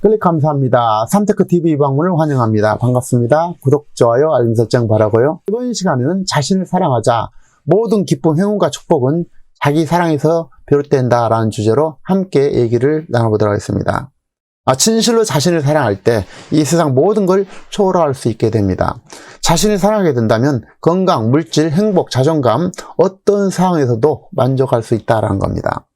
클릭 감사합니다. 삼테크TV 방문을 환영합니다. 반갑습니다. 구독, 좋아요, 알림 설정 바라고요. 이번 시간에는 자신을 사랑하자. 모든 기쁨, 행운과 축복은 자기 사랑에서 비롯된다 라는 주제로 함께 얘기를 나눠보도록 하겠습니다. 진실로 자신을 사랑할 때 이 세상 모든 걸 초월할 수 있게 됩니다. 자신을 사랑하게 된다면 건강, 물질, 행복, 자존감 어떤 상황에서도 만족할 수 있다는 겁니다.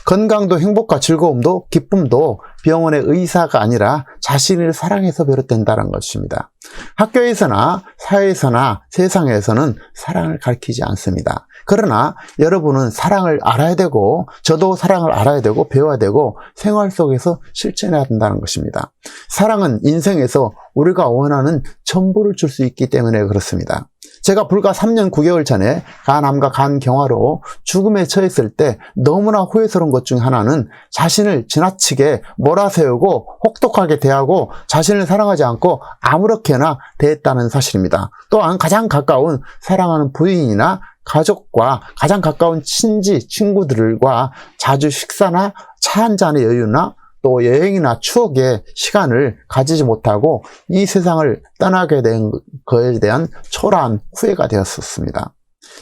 건강도 행복과 즐거움도 기쁨도 병원의 의사가 아니라 자신을 사랑해서 비롯된다는 것입니다. 학교에서나 사회에서나 세상에서는 사랑을 가르치지 않습니다. 그러나 여러분은 사랑을 알아야 되고 저도 사랑을 알아야 되고 배워야 되고 생활 속에서 실천해야 된다는 것입니다. 사랑은 인생에서 우리가 원하는 전부를 줄 수 있기 때문에 그렇습니다. 제가 불과 3년 9개월 전에 간암과 간경화로 죽음에 처했을 때 너무나 후회스러운 것 중 하나는 자신을 지나치게 몰아세우고 혹독하게 대하고 자신을 사랑하지 않고 아무렇게나 대했다는 사실입니다. 또한 가장 가까운 사랑하는 부인이나 가족과 가장 가까운 친구들과 자주 식사나 차 한 잔의 여유나 또 여행이나 추억의 시간을 가지지 못하고 이 세상을 떠나게 된 것에 대한 초라한 후회가 되었었습니다.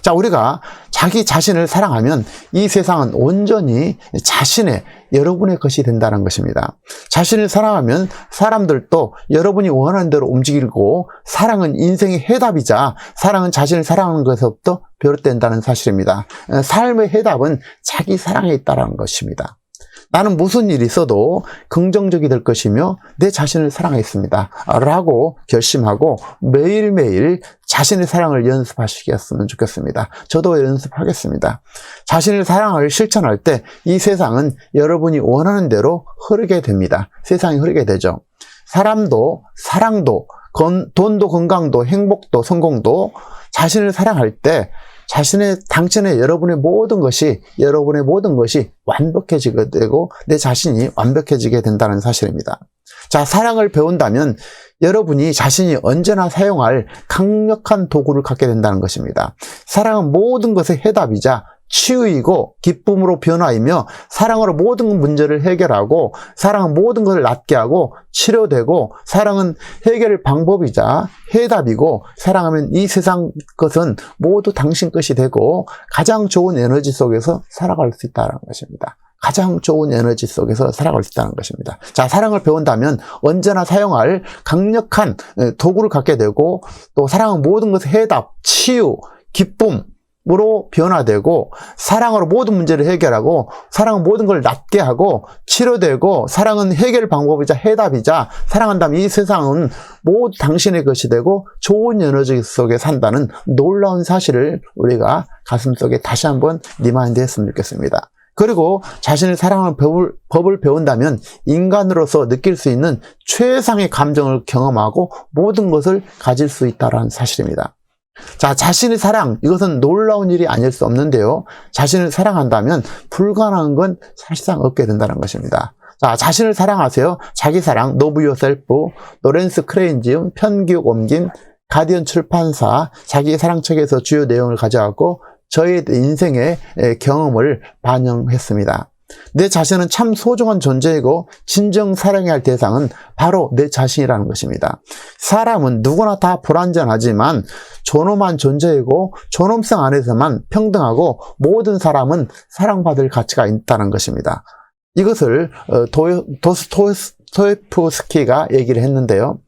자, 우리가 자기 자신을 사랑하면 이 세상은 온전히 여러분의 것이 된다는 것입니다. 자신을 사랑하면 사람들도 여러분이 원하는 대로 움직이고 사랑은 인생의 해답이자 사랑은 자신을 사랑하는 것에서부터 비롯된다는 사실입니다. 삶의 해답은 자기 사랑에 있다는 것입니다. 나는 무슨 일이 있어도 긍정적이 될 것이며 내 자신을 사랑하겠습니다 라고 결심하고 매일매일 자신의 사랑을 연습하시겠으면 좋겠습니다. 저도 연습하겠습니다. 자신의 사랑을 실천할 때 이 세상은 여러분이 원하는 대로 흐르게 됩니다. 세상이 흐르게 되죠. 사람도 사랑도 돈도 건강도 행복도 성공도 자신을 사랑할 때 당신의 여러분의 모든 것이 완벽해지게 되고 내 자신이 완벽해지게 된다는 사실입니다. 자, 사랑을 배운다면 여러분이 자신이 언제나 사용할 강력한 도구를 갖게 된다는 것입니다. 사랑은 모든 것의 해답이자 치유이고 기쁨으로 변화이며 사랑으로 모든 문제를 해결하고 사랑은 모든 것을 낫게 하고 치료되고 사랑은 해결 방법이자 해답이고 사랑하면 이 세상 것은 모두 당신 것이 되고 가장 좋은 에너지 속에서 살아갈 수 있다는 것입니다. 가장 좋은 에너지 속에서 살아갈 수 있다는 것입니다. 자, 사랑을 배운다면 언제나 사용할 강력한 도구를 갖게 되고 또 사랑은 모든 것의 해답, 치유, 기쁨 으로 변화되고 사랑으로 모든 문제를 해결하고 사랑은 모든 걸 낫게 하고 치료되고 사랑은 해결 방법이자 해답이자 사랑한다면 이 세상은 모두 당신의 것이 되고 좋은 에너지 속에 산다는 놀라운 사실을 우리가 가슴속에 다시 한번 리마인드 했으면 좋겠습니다. 그리고 자신을 사랑하는 법을 배운다면 인간으로서 느낄 수 있는 최상의 감정을 경험하고 모든 것을 가질 수 있다는 사실입니다. 자, 자신의 사랑, 이것은 놀라운 일이 아닐 수 없는데요. 자신을 사랑한다면 불가능한 건 사실상 없게 된다는 것입니다. 자, 자신을 사랑하세요. 자기 사랑, Love Yourself, 노렌스 크레인지움, 편기옥 옮김, 가디언 출판사, 자기의 사랑책에서 주요 내용을 가져왔고 저의 인생의 경험을 반영했습니다. 내 자신은 참 소중한 존재이고 진정 사랑해야 할 대상은 바로 내 자신이라는 것입니다. 사람은 누구나 다 불완전하지만 존엄한 존재이고 존엄성 안에서만 평등하고 모든 사람은 사랑받을 가치가 있다는 것입니다. 이것을 도스토옙스키가 얘기를 했는데요.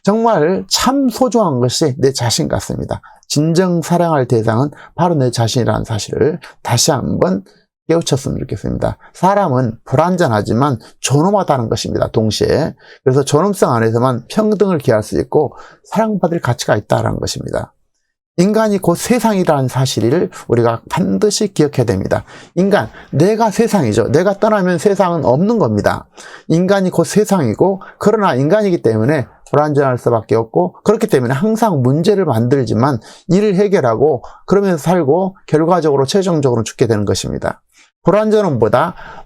정말 참 소중한 것이 내 자신 같습니다. 진정 사랑할 대상은 바로 내 자신이라는 사실을 다시 한번 깨우쳤으면 좋겠습니다. 사람은 불완전하지만 존엄하다는 것입니다. 동시에. 그래서 존엄성 안에서만 평등을 기할 수 있고 사랑받을 가치가 있다는 것입니다. 인간이 곧 세상이라는 사실을 우리가 반드시 기억해야 됩니다. 인간, 내가 세상이죠. 내가 떠나면 세상은 없는 겁니다. 인간이 곧 세상이고 그러나 인간이기 때문에 불완전할 수밖에 없고 그렇기 때문에 항상 문제를 만들지만 이를 해결하고 그러면서 살고 결과적으로 최종적으로 죽게 되는 것입니다.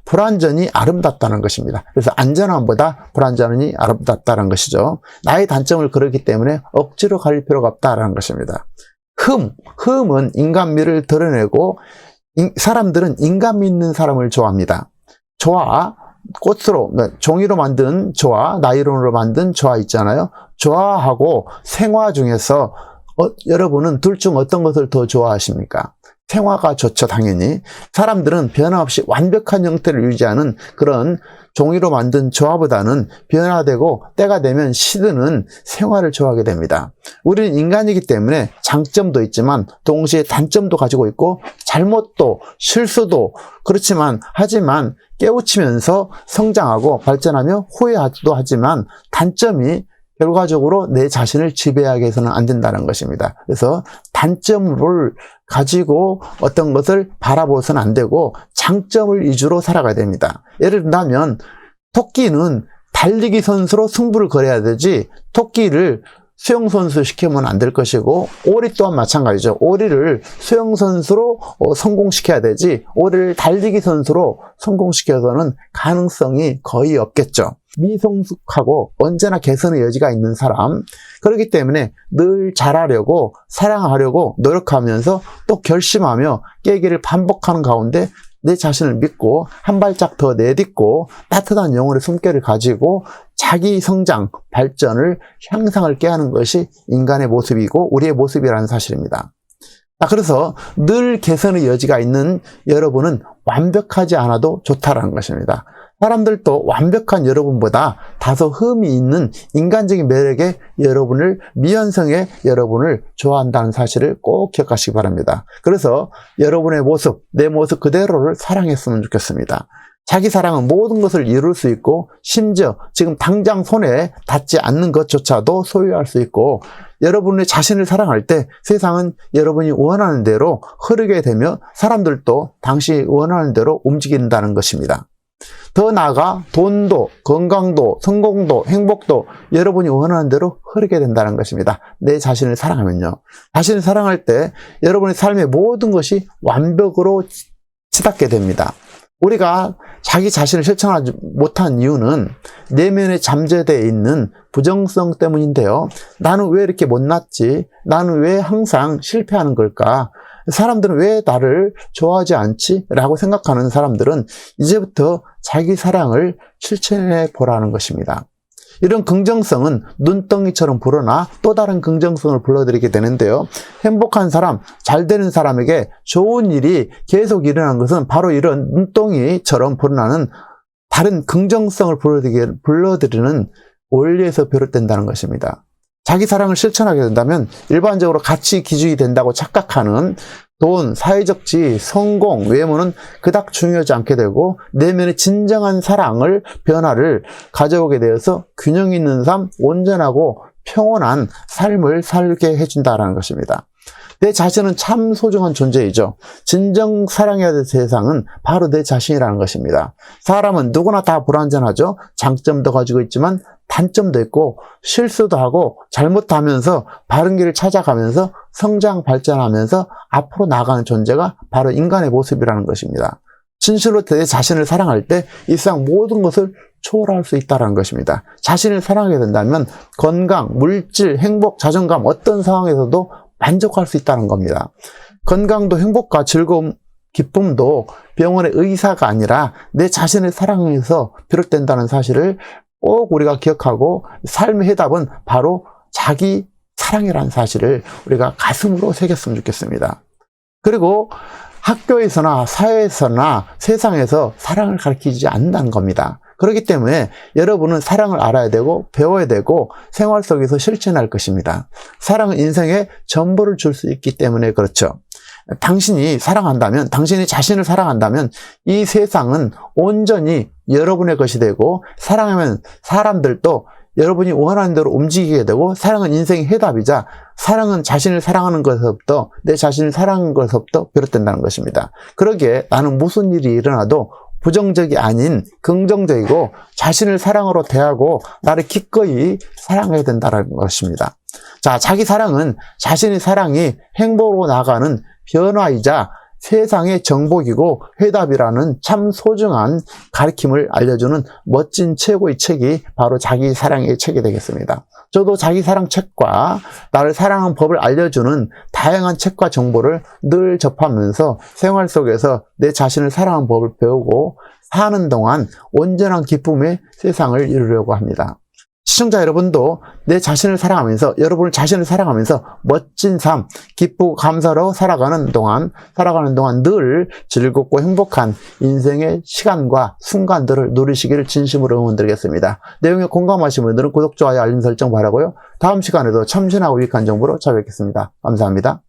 불완전이 아름답다는 것입니다. 그래서 안전함보다 불완전이 아름답다는 것이죠. 나의 단점을 그렇기 때문에 억지로 가릴 필요가 없다는 것입니다. 흠은 인간미를 드러내고 사람들은 인간미 있는 사람을 좋아합니다. 꽃으로, 종이로 만든 조화, 나일론으로 만든 조화 있잖아요. 조화하고 생화 중에서 여러분은 둘 중 어떤 것을 더 좋아하십니까? 생화가 좋죠, 당연히. 사람들은 변화없이 완벽한 형태를 유지하는 그런 종이로 만든 조화보다는 변화되고 때가 되면 시드는 생화를 좋아하게 됩니다. 우리는 인간이기 때문에 장점도 있지만 동시에 단점도 가지고 있고 잘못도 실수도 그렇지만 하지만 깨우치면서 성장하고 발전하며 후회하기도 하지만 단점이 결과적으로 내 자신을 지배하게 해서는 안 된다는 것입니다. 그래서 단점을 가지고 어떤 것을 바라보서는 안 되고 장점을 위주로 살아가야 됩니다. 예를 들면 토끼는 달리기 선수로 승부를 걸어야 되지 토끼를 수영선수 시키면 안 될 것이고 오리 또한 마찬가지죠. 오리를 수영선수로 성공시켜야 되지 오리를 달리기 선수로 성공시켜서는 가능성이 거의 없겠죠. 미성숙하고 언제나 개선의 여지가 있는 사람, 그렇기 때문에 늘 잘하려고 사랑하려고 노력하면서 또 결심하며 깨기를 반복하는 가운데 내 자신을 믿고 한 발짝 더 내딛고 따뜻한 영혼의 숨결을 가지고 자기 성장, 발전을 향상을 꾀하는 것이 인간의 모습이고 우리의 모습이라는 사실입니다. 그래서 늘 개선의 여지가 있는 여러분은 완벽하지 않아도 좋다라는 것입니다. 사람들도 완벽한 여러분보다 다소 흠이 있는 인간적인 매력의 여러분을, 미완성의 여러분을 좋아한다는 사실을 꼭 기억하시기 바랍니다. 그래서 여러분의 모습, 내 모습 그대로를 사랑했으면 좋겠습니다. 자기 사랑은 모든 것을 이룰 수 있고 심지어 지금 당장 손에 닿지 않는 것조차도 소유할 수 있고 여러분의 자신을 사랑할 때 세상은 여러분이 원하는 대로 흐르게 되며 사람들도 당신이 원하는 대로 움직인다는 것입니다. 더 나아가 돈도, 건강도, 성공도, 행복도 여러분이 원하는 대로 흐르게 된다는 것입니다. 내 자신을 사랑하면요. 자신을 사랑할 때 여러분의 삶의 모든 것이 완벽으로 치닫게 됩니다. 우리가 자기 자신을 실천하지 못한 이유는 내면에 잠재되어 있는 부정성 때문인데요. 나는 왜 이렇게 못났지? 나는 왜 항상 실패하는 걸까? 사람들은 왜 나를 좋아하지 않지? 라고 생각하는 사람들은 이제부터 자기 사랑을 실천해 보라는 것입니다. 이런 긍정성은 눈덩이처럼 불어나 또 다른 긍정성을 불러들이게 되는데요. 행복한 사람, 잘 되는 사람에게 좋은 일이 계속 일어나는 것은 바로 이런 눈덩이처럼 불어나는 다른 긍정성을 불러들이는 원리에서 비롯된다는 것입니다. 자기 사랑을 실천하게 된다면 일반적으로 가치 기준이 된다고 착각하는 돈, 사회적 지위, 성공, 외모는 그닥 중요하지 않게 되고 내면의 진정한 사랑을, 변화를 가져오게 되어서 균형 있는 삶, 온전하고 평온한 삶을 살게 해준다는 것입니다. 내 자신은 참 소중한 존재이죠. 진정 사랑해야 될 세상은 바로 내 자신이라는 것입니다. 사람은 누구나 다 불완전하죠. 장점도 가지고 있지만 단점도 있고 실수도 하고 잘못하면서 바른 길을 찾아가면서 성장 발전하면서 앞으로 나가는 존재가 바로 인간의 모습이라는 것입니다. 진실로 내 자신을 사랑할 때 이 세상 모든 것을 초월할 수 있다는 것입니다. 자신을 사랑하게 된다면 건강, 물질, 행복, 자존감 어떤 상황에서도 만족할 수 있다는 겁니다. 건강도 행복과 즐거움, 기쁨도 병원의 의사가 아니라 내 자신을 사랑해서 비롯된다는 사실을 꼭 우리가 기억하고 삶의 해답은 바로 자기 사랑이라는 사실을 우리가 가슴으로 새겼으면 좋겠습니다. 그리고 학교에서나 사회에서나 세상에서 사랑을 가르치지 않는다는 겁니다. 그렇기 때문에 여러분은 사랑을 알아야 되고 배워야 되고 생활 속에서 실천할 것입니다. 사랑은 인생에 전부를 줄 수 있기 때문에 그렇죠. 당신이 사랑한다면, 당신이 자신을 사랑한다면 이 세상은 온전히 여러분의 것이 되고 사랑하면 사람들도 여러분이 원하는 대로 움직이게 되고 사랑은 인생의 해답이자 사랑은 자신을 사랑하는 것에서부터 내 자신을 사랑하는 것에서부터 비롯된다는 것입니다. 그러기에 나는 무슨 일이 일어나도 부정적이 아닌 긍정적이고 자신을 사랑으로 대하고 나를 기꺼이 사랑해야 된다는 것입니다. 자, 자기 사랑은 자신의 사랑이 행복으로 나가는 변화이자 세상의 정복이고 해답이라는 참 소중한 가르침을 알려주는 멋진 최고의 책이 바로 자기 사랑의 책이 되겠습니다. 저도 자기 사랑 책과 나를 사랑하는 법을 알려주는 다양한 책과 정보를 늘 접하면서 생활 속에서 내 자신을 사랑하는 법을 배우고 사는 동안 온전한 기쁨의 세상을 이루려고 합니다. 시청자 여러분도 내 자신을 사랑하면서, 여러분을 자신을 사랑하면서 멋진 삶, 기쁘고 감사로 살아가는 동안 늘 즐겁고 행복한 인생의 시간과 순간들을 누리시기를 진심으로 응원드리겠습니다. 내용에 공감하신 분들은 구독, 좋아요, 알림 설정 바라고요. 다음 시간에도 참신하고 유익한 정보로 찾아뵙겠습니다. 감사합니다.